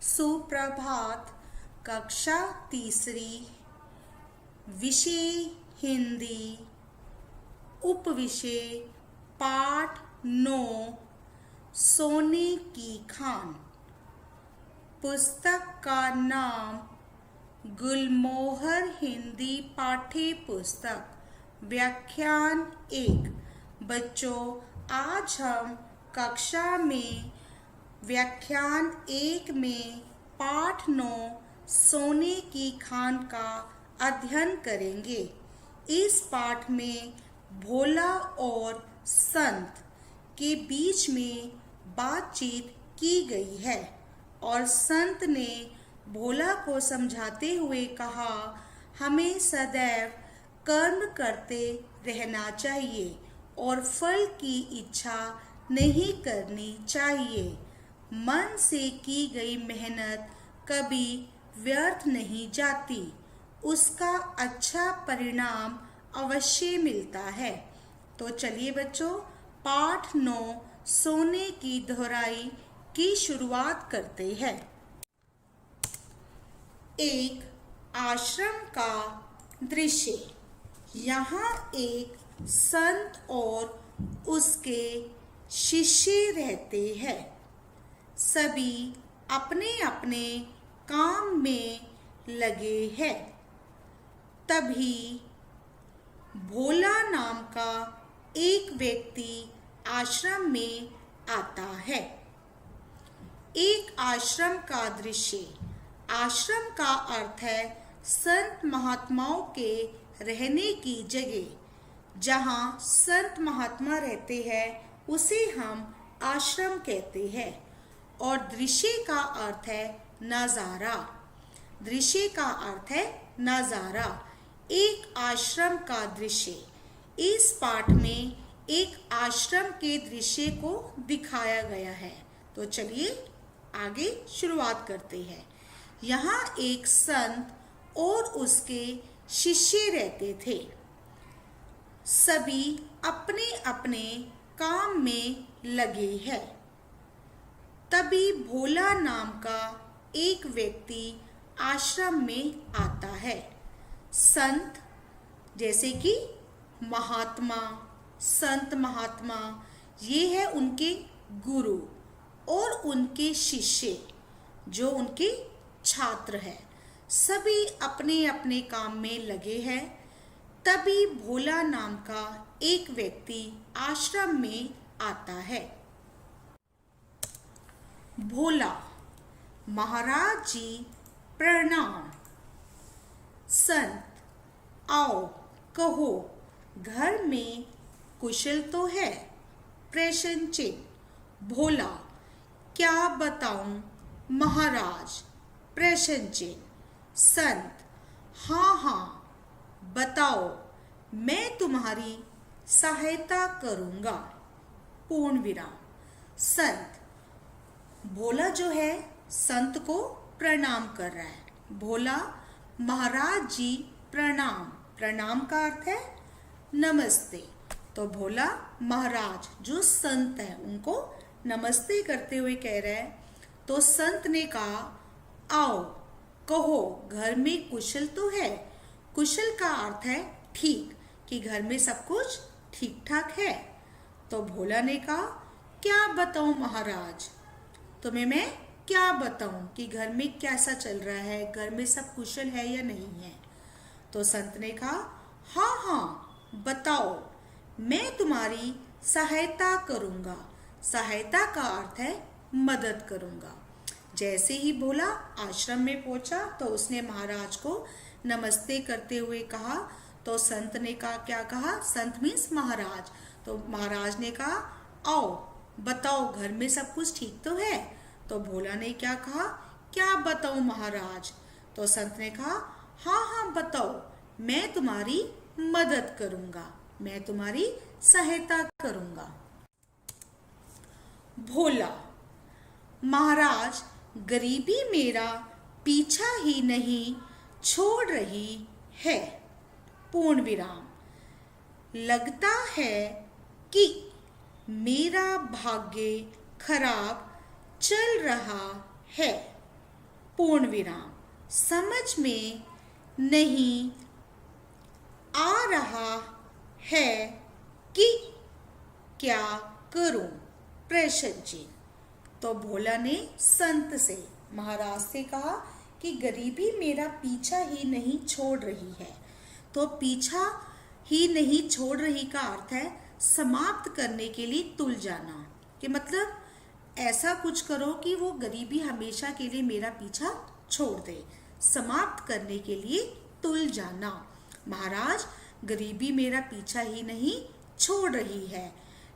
सुप्रभात। कक्षा तीसरी, विषय हिंदी, उपविषय पाठ 9, सोने की खान। पुस्तक का नाम गुलमोहर हिंदी पाठ्य पुस्तक, व्याख्यान 1। बच्चों, आज हम कक्षा में व्याख्यान 1 में पाठ 9 सोने की खान का अध्ययन करेंगे। इस पाठ में भोला और संत के बीच में बातचीत की गई है और संत ने भोला को समझाते हुए कहा, हमें सदैव कर्म करते रहना चाहिए और फल की इच्छा नहीं करनी चाहिए। मन से की गई मेहनत कभी व्यर्थ नहीं जाती, उसका अच्छा परिणाम अवश्य मिलता है। तो चलिए बच्चों, पाठ 9 सोने की दोहराई की शुरुआत करते हैं। एक आश्रम का दृश्य। यहाँ एक संत और उसके शिष्य रहते हैं। सभी अपने अपने काम में लगे हैं। तभी भोला नाम का एक व्यक्ति आश्रम में आता है। एक आश्रम का दृश्य। आश्रम का अर्थ है संत महात्माओं के रहने की जगह। जहाँ संत महात्मा रहते हैं उसे हम आश्रम कहते हैं। और दृश्य का अर्थ है नज़ारा। दृश्य का अर्थ है नज़ारा। एक आश्रम का दृश्य। इस पाठ में एक आश्रम के दृश्य को दिखाया गया है। तो चलिए आगे शुरुआत करते हैं। यहाँ एक संत और उसके शिष्य रहते थे। सभी अपने अपने काम में लगे हैं। तभी भोला नाम का एक व्यक्ति आश्रम में आता है। संत जैसे कि महात्मा, संत महात्मा, ये है उनके गुरु और उनके शिष्य जो उनके छात्र हैं। सभी अपने अपने काम में लगे हैं। तभी भोला नाम का एक व्यक्ति आश्रम में आता है। भोला, महाराज जी प्रणाम। संत, आओ कहो, घर में कुशल तो है? प्रश्न चिन्ह। भोला, क्या बताऊं महाराज? प्रश्न चिन्ह। संत, हाँ हाँ बताओ, मैं तुम्हारी सहायता करूंगा। पूर्ण विराम। संत, भोला जो है संत को प्रणाम कर रहा है। भोला, महाराज जी प्रणाम। प्रणाम का अर्थ है नमस्ते। तो भोला महाराज जो संत है उनको नमस्ते करते हुए कह रहा है। तो संत ने कहा, आओ कहो, घर में कुशल तो है? कुशल का अर्थ है ठीक, कि घर में सब कुछ ठीक ठाक है। तो भोला ने कहा, क्या बताऊं महाराज? तुम्हें मैं क्या बताऊं कि घर में कैसा चल रहा है, घर में सब कुशल है या नहीं है? तो संत ने कहा, हाँ हाँ बताओ, मैं तुम्हारी सहायता करूंगा। सहायता का अर्थ है मदद करूंगा। जैसे ही भोला आश्रम में पहुंचा तो उसने महाराज को नमस्ते करते हुए कहा। तो संत ने कहा, क्या कहा? संत मीन्स महाराज। तो महाराज ने कहा, आओ बताओ, घर में सब कुछ ठीक तो है? तो भोला ने क्या कहा, क्या बताऊं महाराज? तो संत ने कहा, हाँ हाँ बताओ, मैं तुम्हारी मदद करूंगा, मैं तुम्हारी सहायता करूंगा। भोला, महाराज गरीबी मेरा पीछा ही नहीं छोड़ रही है। पूर्ण विराम। लगता है कि मेरा भाग्य खराब चल रहा है। पूर्ण विराम। समझ में नहीं आ रहा है कि क्या करूं, प्रश्न चिन्ह। तो भोला ने संत से, महाराज से कहा कि गरीबी मेरा पीछा ही नहीं छोड़ रही है। तो पीछा ही नहीं छोड़ रही का अर्थ है समाप्त करने के लिए तुल जाना, कि मतलब ऐसा कुछ करो कि वो गरीबी हमेशा के लिए मेरा पीछा छोड़ दे। समाप्त करने के लिए तुल जाना। महाराज, गरीबी मेरा पीछा ही नहीं छोड़ रही है।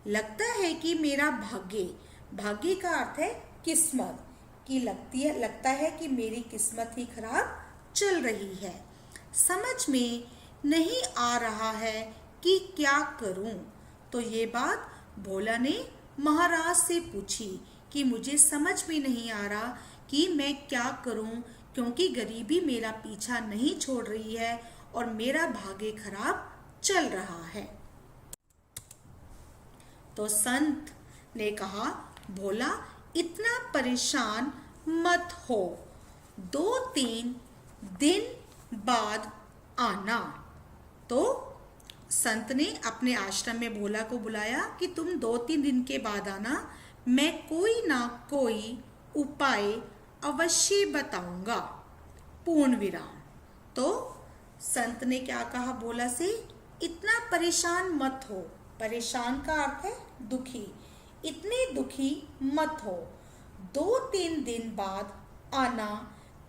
लगता है कि मेरा भाग्य, भाग्य का अर्थ है किस्मत, कि लगता है कि मेरी किस्मत ही खराब चल रही है। समझ में नहीं आ रहा है कि क्या करूं। तो ये बात भोला ने महाराज से पूछी कि मुझे समझ में नहीं आ रहा कि मैं क्या करूं, क्योंकि गरीबी मेरा पीछा नहीं छोड़ रही है और मेरा भाग्य खराब चल रहा है। तो संत ने कहा, भोला इतना परेशान मत हो, 2-3 दिन बाद आना। तो संत ने अपने आश्रम में भोला को बुलाया कि तुम 2-3 दिन के बाद आना, मैं कोई ना कोई उपाय अवश्य बताऊंगा, पूर्ण विराम। तो संत ने क्या कहा भोला से, इतना परेशान मत हो। परेशान का अर्थ है दुखी। इतने दुखी मत हो, 2-3 दिन बाद आना,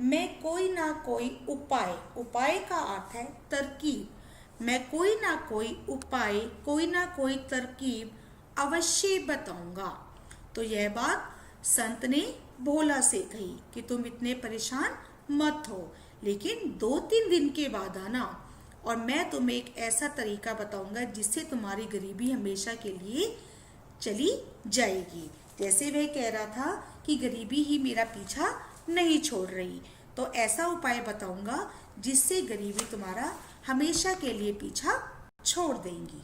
मैं कोई ना कोई उपाय, उपाय का अर्थ है तरकीब, मैं कोई ना कोई उपाय, कोई ना कोई तरकीब अवश्य बताऊंगा। तो यह बात संत ने भोला से कही कि तुम इतने परेशान मत हो, लेकिन 2-3 दिन के बाद आना और मैं तुम्हें एक ऐसा तरीका बताऊंगा जिससे तुम्हारी गरीबी हमेशा के लिए चली जाएगी। जैसे वह कह रहा था कि गरीबी ही मेरा पीछा नहीं छोड़ रही, तो ऐसा उपाय बताऊंगा जिससे गरीबी तुम्हारा हमेशा के लिए पीछा छोड़ देंगी।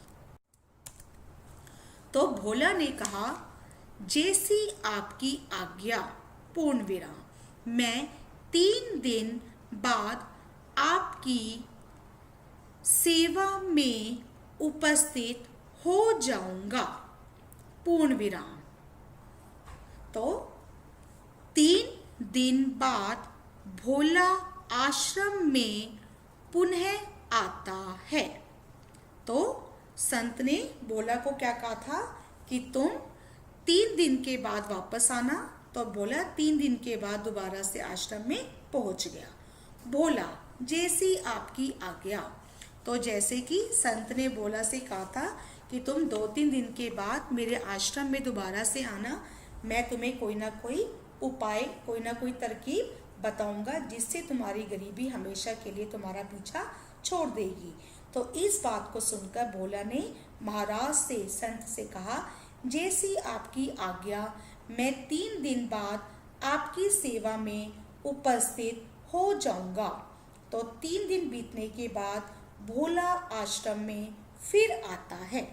तो भोला ने कहा, जैसी आपकी आज्ञा, पूर्ण विराम। मैं 3 दिन बाद आपकी सेवा में उपस्थित हो जाऊंगा, पूर्ण विराम। तो 3 दिन बाद भोला आश्रम में पुनः आता है। तो संत ने भोला को क्या कहा था कि तुम 3 दिन के बाद वापस आना। तो भोला 3 दिन के बाद दोबारा से आश्रम में पहुंच गया। भोला, जैसी आपकी आज्ञा। तो जैसे कि संत ने भोला से कहा था कि तुम 2-3 दिन के बाद मेरे आश्रम में दोबारा से आना, मैं तुम्हें कोई ना कोई उपाय, कोई ना कोई तरकीब बताऊंगा जिससे तुम्हारी गरीबी हमेशा के लिए तुम्हारा पीछा छोड़ देगी। तो इस बात को सुनकर भोला ने महाराज से, संत से कहा, जैसी आपकी आज्ञा, मैं 3 दिन बाद आपकी सेवा में उपस्थित हो जाऊंगा। तो 3 दिन बीतने के बाद भोला आश्रम में फिर आता है।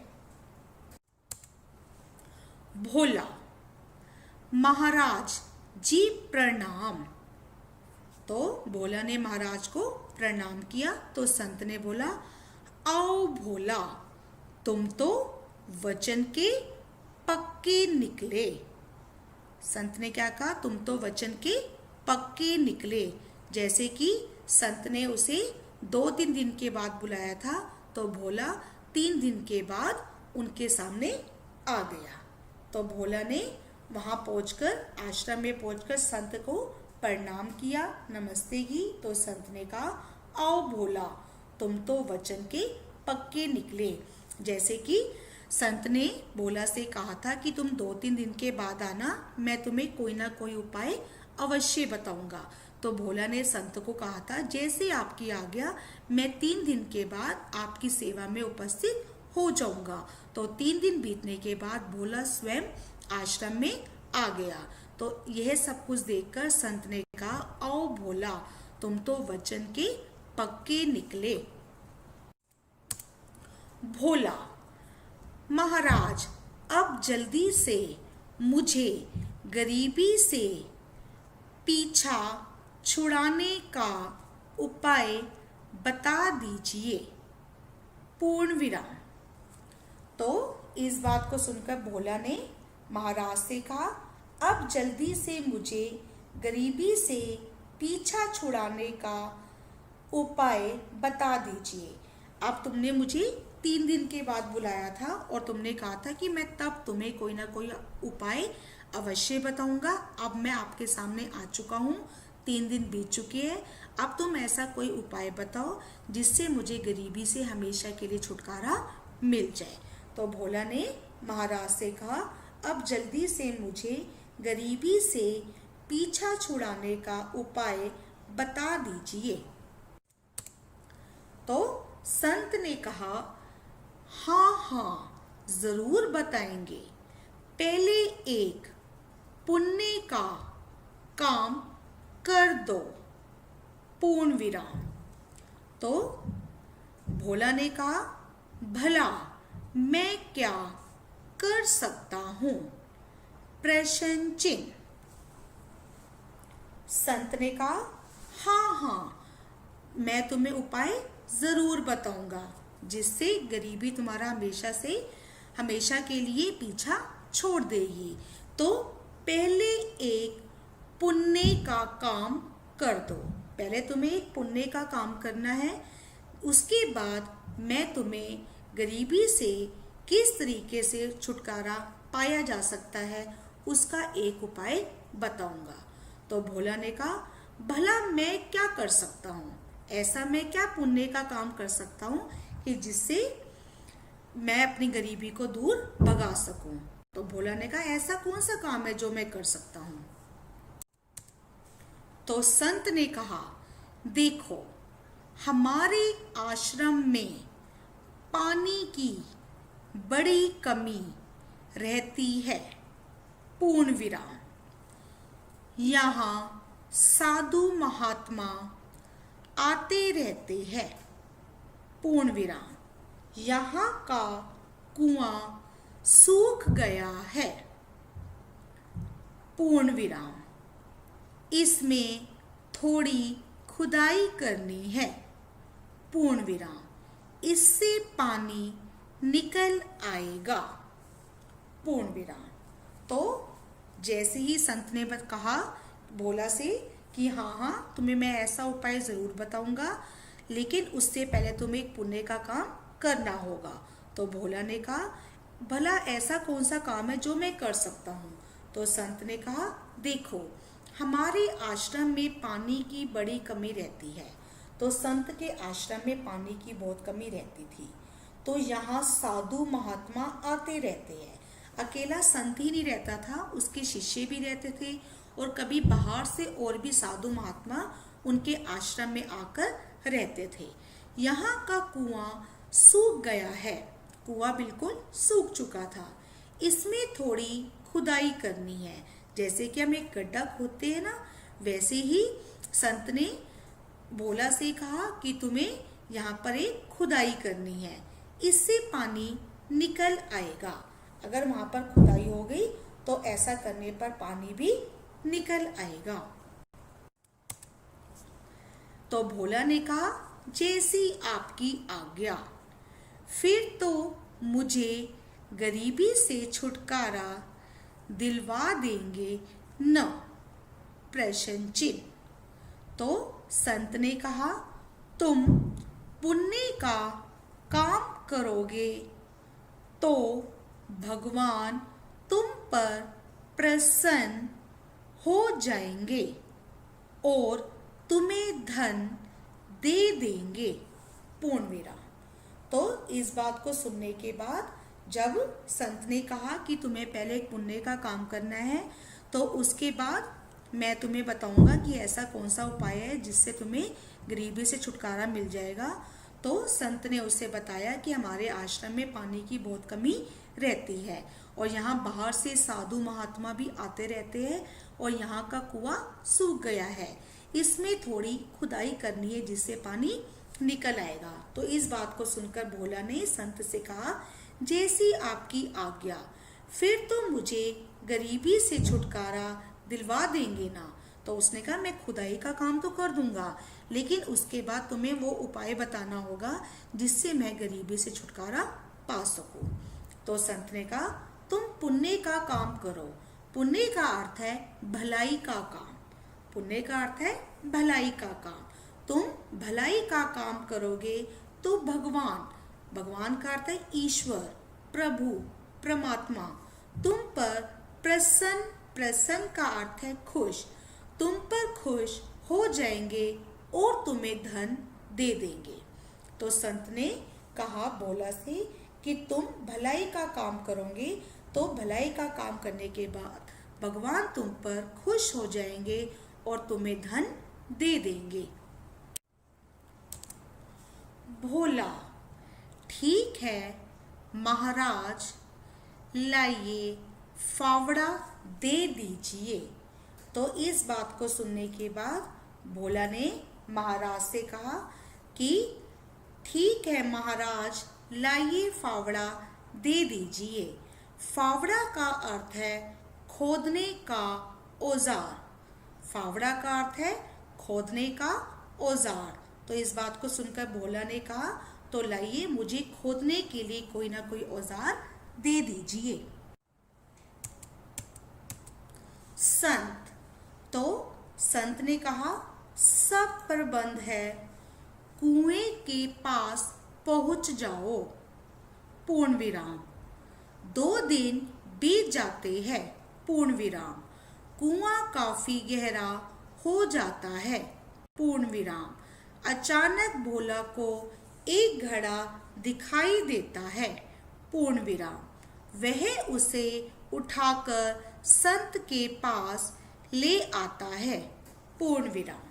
भोला, महाराज जी प्रणाम। तो भोला ने महाराज को प्रणाम किया। तो संत ने बोला, आओ भोला, तुम तो वचन के पक्के निकले। संत ने क्या कहा, तुम तो वचन के पक्के निकले। जैसे कि संत ने उसे 2-3 दिन के बाद बुलाया था, तो भोला 3 दिन के बाद उनके सामने आ गया। तो भोला ने वहां पहुंचकर, आश्रम में पहुंचकर संत को प्रणाम किया, नमस्ते की। तो संत ने कहा, आओ भोला, तुम तो वचन के पक्के निकले। जैसे कि संत ने भोला से कहा था कि तुम 2-3 दिन के बाद आना, मैं तुम्हें कोई ना कोई उपाय अवश्य बताऊंगा। तो भोला ने संत को कहा था, जैसे आपकी आज्ञा, मैं 3 दिन के बाद आपकी सेवा में उपस्थित हो जाऊंगा। तो 3 दिन बीतने के बाद भोला स्वयं आश्रम में आ गया। तो यह सब कुछ देखकर संत ने कहा, आओ भोला, तुम तो वचन के पक्के निकले। भोला, महाराज, अब जल्दी से मुझे गरीबी से पीछा छुड़ाने का उपाय बता दीजिए। पूर्ण विराम। तो इस बात को सुनकर भोला ने महाराज से कहा, अब जल्दी से मुझे गरीबी से पीछा छुड़ाने का उपाय बता दीजिए। अब तुमने मुझे 3 दिन के बाद बुलाया था और तुमने कहा था कि मैं तब तुम्हें कोई ना कोई उपाय अवश्य बताऊंगा। अब मैं आपके सामने आ चुका हूँ, 3 दिन बीत चुके हैं। अब तुम ऐसा कोई उपाय बताओ जिससे मुझे गरीबी से हमेशा के लिए छुटकारा मिल जाए। तो भोला ने महाराज से कहा, अब जल्दी से मुझे गरीबी से पीछा छुड़ाने का उपाय बता दीजिए। तो संत ने कहा, हाँ हाँ जरूर बताएंगे। पहले एक पुण्य का काम कर दो। पूर्ण विराम। तो भोला ने कहा, भला मैं क्या कर सकता हूं? प्रश्न चिन्ह। संत ने कहा, हाँ हाँ मैं तुम्हें उपाय जरूर बताऊंगा जिससे गरीबी तुम्हारा हमेशा के लिए पीछा छोड़ देगी। तो पहले एक पुण्य का काम कर दो। पहले तुम्हें एक पुण्य का काम करना है, उसके बाद मैं तुम्हें गरीबी से किस तरीके से छुटकारा पाया जा सकता है उसका एक उपाय बताऊंगा। तो भोला ने कहा, भला मैं क्या कर सकता हूँ? ऐसा मैं क्या पुण्य का काम कर सकता हूँ कि जिससे मैं अपनी गरीबी को दूर भगा सकूं? तो भोला ने कहा, ऐसा कौन सा काम है जो मैं कर सकता हूँ? तो संत ने कहा, देखो हमारे आश्रम में पानी की बड़ी कमी रहती है। पूर्ण विराम। यहाँ साधु महात्मा आते रहते हैं। पूर्ण विराम। यहाँ का कुआं सूख गया है। पूर्ण विराम। इसमें थोड़ी खुदाई करनी है। पूर्ण विराम। इससे पानी निकल आएगा। पूर्ण विराम। तो जैसे ही संत ने कहा भोला से कि हाँ हाँ तुम्हें मैं ऐसा उपाय जरूर बताऊंगा, लेकिन उससे पहले तुम्हें एक पुण्य का काम करना होगा। तो भोला ने कहा, भला ऐसा कौन सा काम है जो मैं कर सकता हूँ? तो संत ने कहा, देखो हमारे आश्रम में पानी की बड़ी कमी रहती है। तो संत के आश्रम में पानी की बहुत कमी रहती थी। तो यहाँ साधु महात्मा आते रहते हैं। अकेला संत ही नहीं रहता था, उसके शिष्य भी रहते थे और कभी बाहर से और भी साधु महात्मा उनके आश्रम में आकर रहते थे। यहाँ का कुआं सूख गया है। कुआं बिल्कुल सूख चुका था। इसमें थोड़ी खुदाई करनी है। जैसे कि हम एक गड्ढा खोदते हैं ना, वैसे ही संत ने भोला से कहा कि तुम्हें यहाँ पर एक खुदाई करनी है, इससे पानी निकल आएगा। अगर वहां पर खुदाई हो गई तो ऐसा करने पर पानी भी निकल आएगा। तो भोला ने कहा, जैसी आपकी आज्ञा। फिर तो मुझे गरीबी से छुटकारा दिलवा देंगे न? प्रश्न चिन्ह। तो संत ने कहा, तुम पुण्य का काम करोगे तो भगवान तुम पर प्रसन्न हो जाएंगे और तुम्हें धन दे देंगे। पूर्ण विराम। तो इस बात को सुनने के बाद जब संत ने कहा कि तुम्हें पहले एक पुण्य का काम करना है, तो उसके बाद मैं तुम्हें बताऊंगा कि ऐसा कौन सा उपाय है जिससे तुम्हें गरीबी से छुटकारा मिल जाएगा। तो संत ने उसे बताया कि हमारे आश्रम में पानी की बहुत कमी रहती है और यहाँ बाहर से साधु महात्मा भी आते रहते हैं और यहाँ का कुआं सूख गया है। इसमें थोड़ी खुदाई करनी है जिससे पानी निकल आएगा। तो इस बात को सुनकर भोला ने संत से कहा, जैसी आपकी आज्ञा। फिर तो मुझे गरीबी से छुटकारा दिलवा देंगे ना? तो उसने कहा मैं खुदाई का काम तो कर दूंगा, लेकिन उसके बाद तुम्हें वो उपाय बताना होगा जिससे मैं गरीबी से छुटकारा पा सकूं। तो संत ने कहा तुम पुण्य का काम करो। पुण्य का अर्थ है भलाई का काम। पुण्य का अर्थ है भलाई का काम। तुम भलाई का काम करोगे तो भगवान, भगवान का अर्थ है ईश्वर, प्रभु, परमात्मा, तुम पर प्रसन्न, प्रसन्न का अर्थ है खुश, तुम पर खुश हो जाएंगे और तुम्हें धन दे देंगे। तो संत ने कहा, बोला से कि तुम भलाई का काम करोगे तो भलाई का काम करने के बाद भगवान तुम पर खुश हो जाएंगे और तुम्हें धन दे देंगे। भोला, ठीक है महाराज, लाइए फावड़ा दे दीजिए। तो इस बात को सुनने के बाद भोला ने महाराज से कहा कि ठीक है महाराज, लाइए फावड़ा दे दीजिए। फावड़ा का अर्थ है खोदने का औजार। फावड़ा का अर्थ है खोदने का औजार। तो इस बात को सुनकर भोला ने कहा, तो लाइए मुझे खोदने के लिए कोई ना कोई औजार दे दीजिए। संत, तो संत ने कहा सब प्रबंध है, कुएं के पास पहुंच जाओ। पूर्ण विराम। 2 दिन बीत जाते हैं। पूर्ण विराम। कुआं काफी गहरा हो जाता है। पूर्ण विराम। अचानक भोला को एक घड़ा दिखाई देता है। पूर्ण विराम। वह उसे उठाकर संत के पास ले आता है। पूर्ण विराम।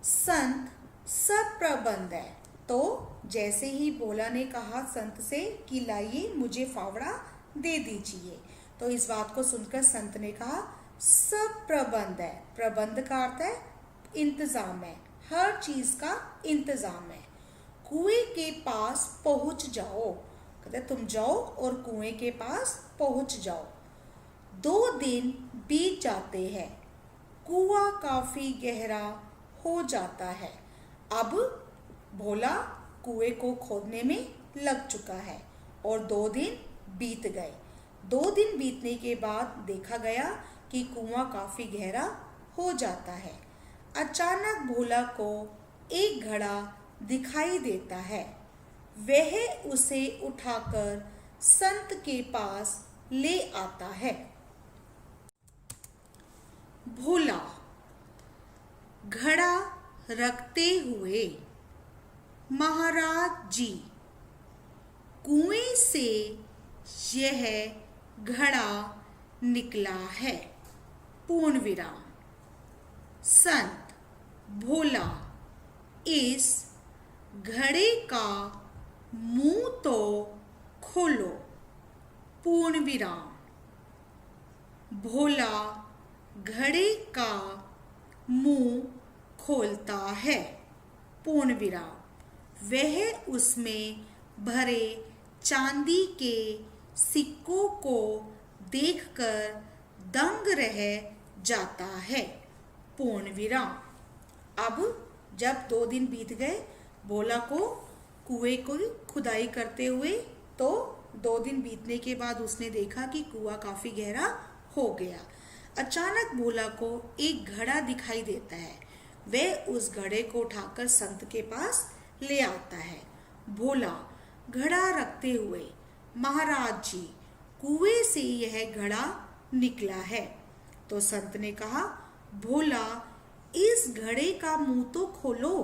संत सब प्रबंध है। तो जैसे ही भोला ने कहा संत से कि लाइए मुझे फावड़ा दे दीजिए, तो इस बात को सुनकर संत ने कहा सब प्रबंध है। प्रबंध का अर्थ है इंतजाम है, हर चीज का इंतजाम है। कुएं के पास पहुंच जाओ, कहते तुम जाओ और कुएं के पास पहुंच जाओ। 2 दिन बीत जाते हैं। कुआं काफी गहरा हो जाता है। अब भोला कुएं को खोदने में लग चुका है और 2 दिन बीत गए। 2 दिन बीतने के बाद देखा गया कि कुआं काफी गहरा हो जाता है। अचानक भोला को एक घड़ा दिखाई देता है। वह उसे उठाकर संत के पास ले आता है। भोला, घड़ा रखते हुए, महाराज जी, कुएं से यह घड़ा निकला है। पूर्ण विराम। संत, भोला, इस घड़े का मुंह तो खोलो। पूर्ण विराम। भोला घड़े का मुंह खोलता है। पूर्ण विराम। वह उसमें भरे चांदी के सिक्कों को देखकर दंग रह जाता है। पूर्ण विराम। अब जब 2 दिन बीत गए, भोला को कुएं को खुदाई करते हुए, तो 2 दिन बीतने के बाद उसने देखा कि कुआं काफी गहरा हो गया। अचानक भोला को एक घड़ा दिखाई देता है। वह उस घड़े को उठाकर संत के पास ले आता है। भोला घड़ा रखते हुए, महाराज जी, कुएं से यह घड़ा निकला है। तो संत ने कहा, भोला इस घड़े का मुंह तो खोलो।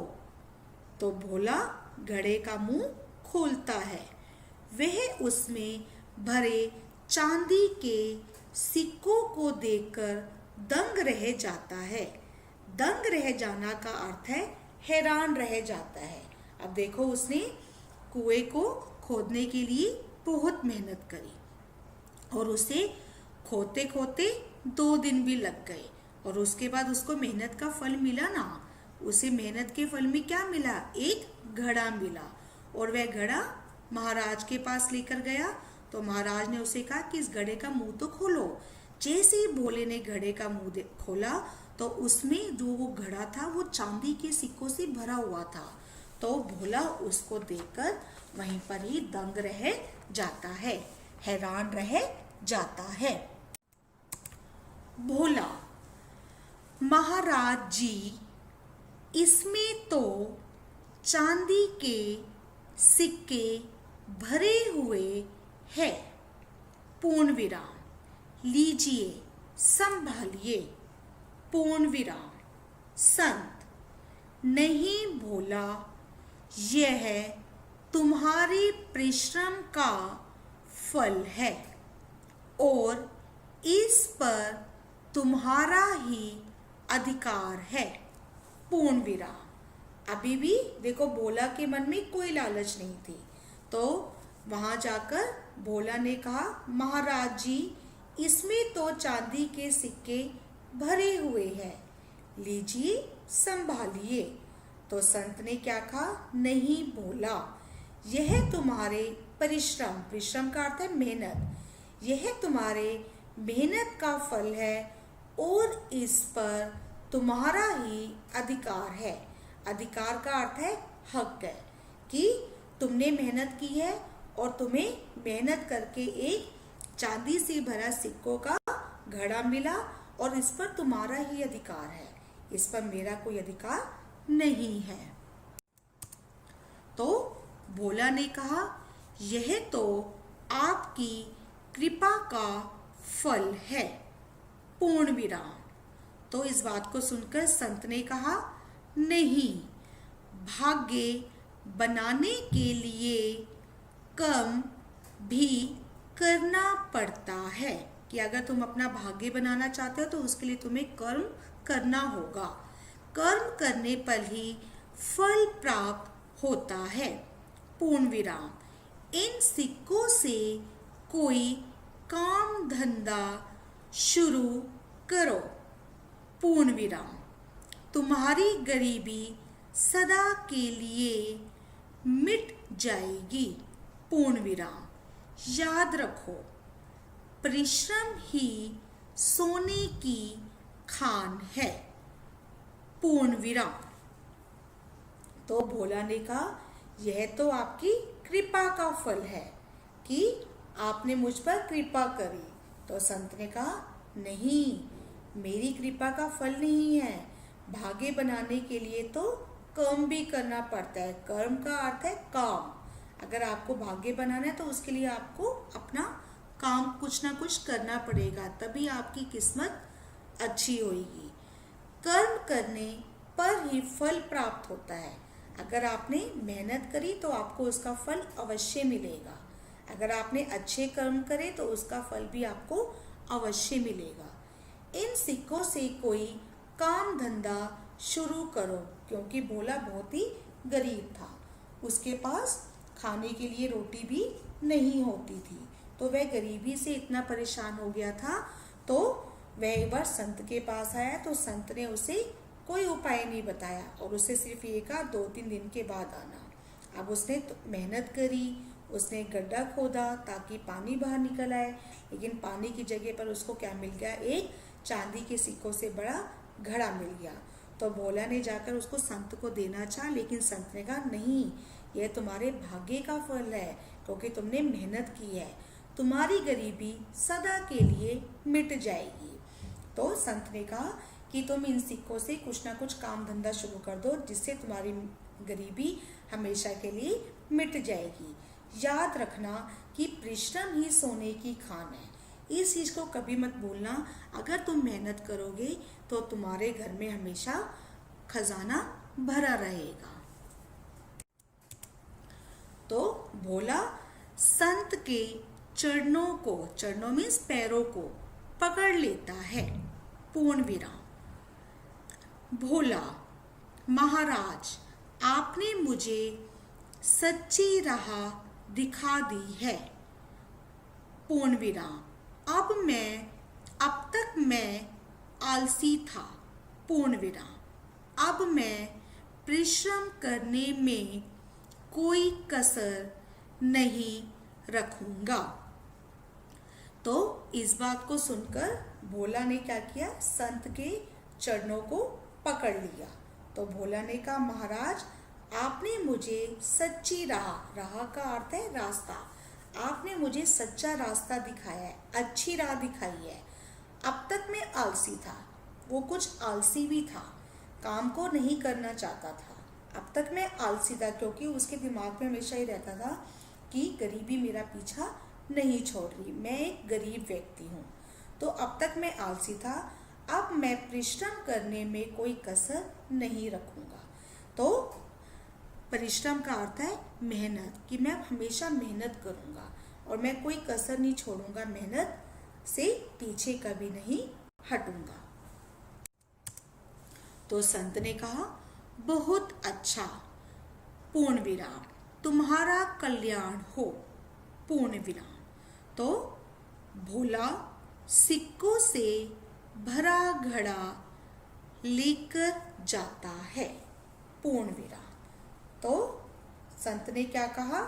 तो भोला घड़े का मुंह खोलता है। वह उसमें भरे चांदी के सिक्कों को देखकर दंग रह जाता है। दंग रह जाना का अर्थ है हैरान रह जाता है। अब देखो, उसने कुएं को खोदने के लिए बहुत मेहनत करी और उसे खोदते खोदते 2 दिन भी लग गए, और उसके बाद उसको मेहनत का फल मिला ना। उसे मेहनत के फल में क्या मिला? एक घड़ा मिला। और वह घड़ा महाराज के पास लेकर गया। तो महाराज ने उसे कहा कि इस घड़े का मुंह तो खोलो। जैसे ही भोले ने घड़े का मुंह खोला तो उसमें जो वो घड़ा था वो चांदी के सिक्कों से भरा हुआ था। तो भोला उसको देखकर वहीं पर ही दंग रह जाता है, हैरान रह जाता है। भोला, महाराज जी, इसमें तो चांदी के सिक्के भरे हुए हैं। पूर्ण विराम। लीजिए, संभालिए। पूर्ण विराम। संत, नहीं भोला, यह तुम्हारे परिश्रम का फल है और इस पर तुम्हारा ही अधिकार है। पूर्ण विराम। अभी भी देखो भोला के मन में कोई लालच नहीं थी। तो वहां जाकर भोला ने कहा, महाराज जी, इसमें तो चांदी के सिक्के भरे हुए हैं, लीजिए, संभालिए। तो संत ने क्या कहा, नहीं भोला, यह तुम्हारे परिश्रम का अर्थ है मेहनत, यह तुम्हारे मेहनत का फल है और इस पर तुम्हारा ही अधिकार है। अधिकार का अर्थ है हक है, कि तुमने मेहनत की है और तुम्हें मेहनत करके एक चांदी से भरा सिक्कों का घड़ा मिला और इस पर तुम्हारा ही अधिकार है, इस पर मेरा कोई अधिकार नहीं है। तो भोला ने कहा, यह तो आपकी कृपा का फल है। पूर्ण विराम। तो इस बात को सुनकर संत ने कहा, नहीं, भाग्य बनाने के लिए कर्म भी करना पड़ता है, कि अगर तुम अपना भाग्य बनाना चाहते हो तो उसके लिए तुम्हें कर्म करना होगा। कर्म करने पर ही फल प्राप्त होता है। पूर्ण विराम। इन सिक्कों से कोई काम धंधा शुरू करो। पूर्ण विराम। तुम्हारी गरीबी सदा के लिए मिट जाएगी। पूर्ण विराम। याद रखो, परिश्रम ही सोने की खान है। पूर्ण विराम। तो भोला ने कहा, यह तो आपकी कृपा का फल है कि आपने मुझ पर कृपा करी। तो संत ने कहा, नहीं, मेरी कृपा का फल नहीं है, भाग्य बनाने के लिए तो कर्म भी करना पड़ता है। कर्म का अर्थ है काम। अगर आपको भाग्य बनाना है तो उसके लिए आपको अपना काम कुछ ना कुछ करना पड़ेगा, तभी आपकी किस्मत अच्छी होगी। कर्म करने पर ही फल प्राप्त होता है। अगर आपने मेहनत करी तो आपको उसका फल अवश्य मिलेगा। अगर आपने अच्छे कर्म करे तो उसका फल भी आपको अवश्य मिलेगा। इन सिक्कों से कोई काम धंधा शुरू करो, क्योंकि भोला बहुत ही गरीब था, उसके पास खाने के लिए रोटी भी नहीं होती थी, तो वह गरीबी से इतना परेशान हो गया था। तो वह एक बार संत के पास आया तो संत ने उसे कोई उपाय नहीं बताया और उसे सिर्फ ये कहा 2-3 दिन के बाद आना। अब उसने तो मेहनत करी, उसने गड्ढा खोदा ताकि पानी बाहर निकल आए, लेकिन पानी की जगह पर उसको क्या मिल गया, एक चांदी के सिक्कों से बड़ा घड़ा मिल गया। तो भोला ने जाकर उसको संत को देना चाहा, लेकिन संत ने कहा, नहीं, यह तुम्हारे भाग्य का फल है, क्योंकि तुमने मेहनत की है, तुम्हारी गरीबी सदा के लिए मिट जाएगी। तो संत ने कहा कि तुम इन सिक्कों से कुछ ना कुछ काम धंधा शुरू कर दो, जिससे तुम्हारी गरीबी हमेशा के लिए मिट जाएगी। याद रखना कि परिश्रम ही सोने की खान है। इस चीज को कभी मत भूलना। अगर तुम मेहनत करोगे तो तुम्हारे घर में हमेशा खजाना भरा रहेगा। तो भोला संत के चरणों को, चरणों मीन्स पैरों को पकड़ लेता है। पूर्ण विराम। भोला, महाराज, आपने मुझे सच्ची राह दिखा दी है। पूर्ण विराम। अब तक मैं आलसी था। पूर्ण विराम। अब मैं परिश्रम करने में कोई कसर नहीं रखूंगा। तो इस बात को सुनकर भोला ने क्या किया, संत के चरणों को पकड़ लिया। तो भोला ने कहा, महाराज आपने मुझे सच्ची राह, राह का अर्थ है रास्ता, आपने मुझे सच्चा रास्ता दिखाया है, अच्छी राह दिखाई है। अब तक मैं आलसी था, वो कुछ आलसी भी था, काम को नहीं करना चाहता था। अब तक मैं आलसी था क्योंकि उसके दिमाग में हमेशा ही रहता था कि गरीबी मेरा पीछा नहीं छोड़ रही, मैं एक गरीब व्यक्ति हूँ। तो अब तक मैं आलसी था, अब मैं परिश्रम करने में कोई कसर नहीं रखूँगा। तो परिश्रम का अर्थ है मेहनत, कि मैं हमेशा मेहनत करूँगा और मैं कोई कसर नहीं छोड़ूंगा, मेहनत से पीछे कभी नहीं हटूंगा। तो संत ने कहा, बहुत अच्छा, पूर्ण विराम, तुम्हारा कल्याण हो, पूर्ण विराम। तो भोला सिक्कों से भरा घड़ा लेकर जाता है, पूर्ण विराम। तो संत ने क्या कहा,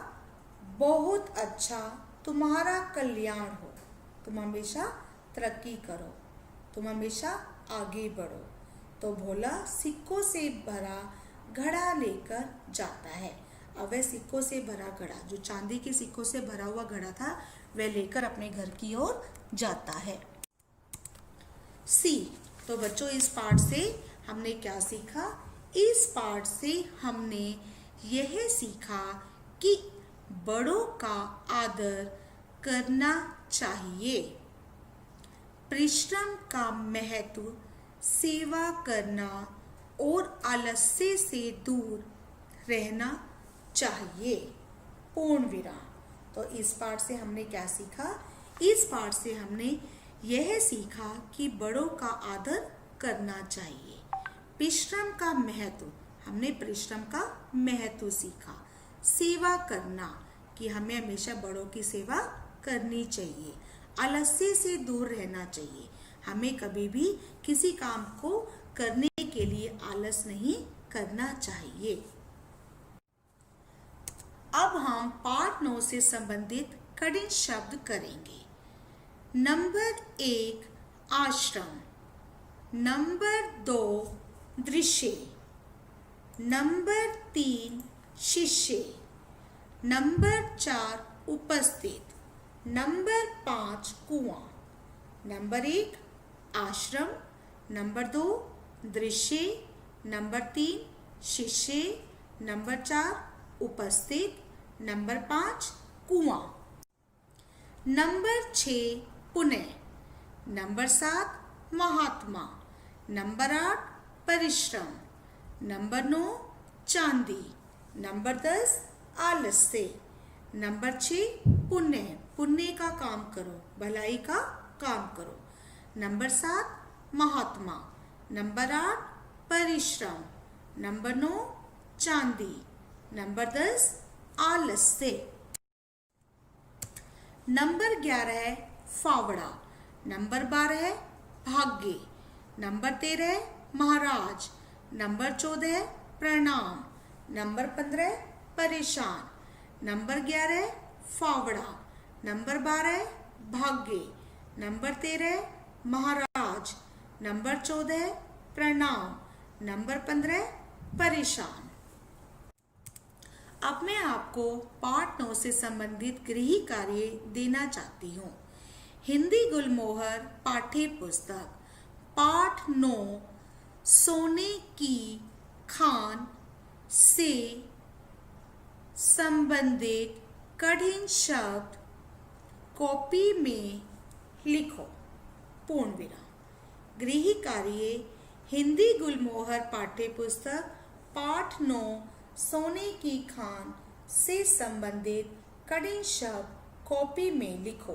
बहुत अच्छा, तुम्हारा कल्याण हो, तुम हमेशा तरक्की करो, तुम हमेशा आगे बढ़ो। तो भोला सिक्कों से भरा घड़ा लेकर जाता है। अब वह सिक्कों से भरा घड़ा, जो चांदी के सिक्कों से भरा हुआ घड़ा था, वह लेकर अपने घर की ओर जाता है। सी। तो बच्चों इस पाठ से हमने क्या सीखा? इस पाठ से हमने यह सीखा कि बड़ों का आदर करना चाहिए, परिश्रम का महत्व, सेवा करना और आलस्य से दूर रहना चाहिए, पूर्ण विराम। तो इस पाठ से हमने क्या सीखा? इस पाठ से हमने यह सीखा कि बड़ों का आदर करना चाहिए, परिश्रम का महत्व, हमने परिश्रम का महत्व सीखा, सेवा करना, कि हमें हमेशा बड़ों की सेवा करनी चाहिए, आलस्य से दूर रहना चाहिए, हमें कभी भी किसी काम को करने के लिए आलस नहीं करना चाहिए। अब हम पाठ 9 से संबंधित कठिन शब्द करेंगे। नंबर 1 आश्रम, नंबर 2 दृश्य, नंबर 3 शिष्य, नंबर 4 उपस्थित, नंबर 5 कुआं। नंबर 1 आश्रम, नंबर 2 दृश्य, नंबर 3 शिष्य, नंबर 4 उपस्थित, नंबर 5 कुआं। नंबर 6 पुण्य, नंबर 7 महात्मा, नंबर 8 परिश्रम, नंबर 9 चांदी, नंबर 10 आलस्य, नंबर 6 पुण्य, पुण्य का काम करो, भलाई का काम करो, नंबर 7 महात्मा, नंबर 8 परिश्रम, नंबर 9 चांदी, नंबर 10 आलस्य। नंबर 11 है फावड़ा, नंबर 12 है भाग्य, नंबर 13 है महाराज, नंबर 14 है प्रणाम, नंबर 15 है परेशान, नंबर 11 है फावड़ा, नंबर 12 है भाग्य, नंबर 13 है महाराज, नंबर 14 है प्रणाम, नंबर 15 है परेशान। अब मैं आपको पाठ 9 से संबंधित गृह कार्य देना चाहती हूँ। हिंदी गुलमोहर पाठ्य पुस्तक पाठ 9 सोने की खान से संबंधित कठिन शब्द कॉपी में लिखो, पूर्ण विराम। गृह कार्य हिंदी गुलमोहर पाठ्य पुस्तक पाठ 9 सोने की खान से संबंधित कठिन शब्द कॉपी में लिखो।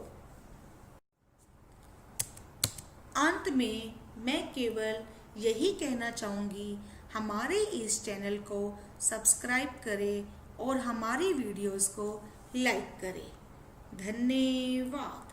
अंत में मैं केवल यही कहना चाहूँगी, हमारे इस चैनल को सब्सक्राइब करें और हमारी वीडियोस को लाइक करें। धन्यवाद।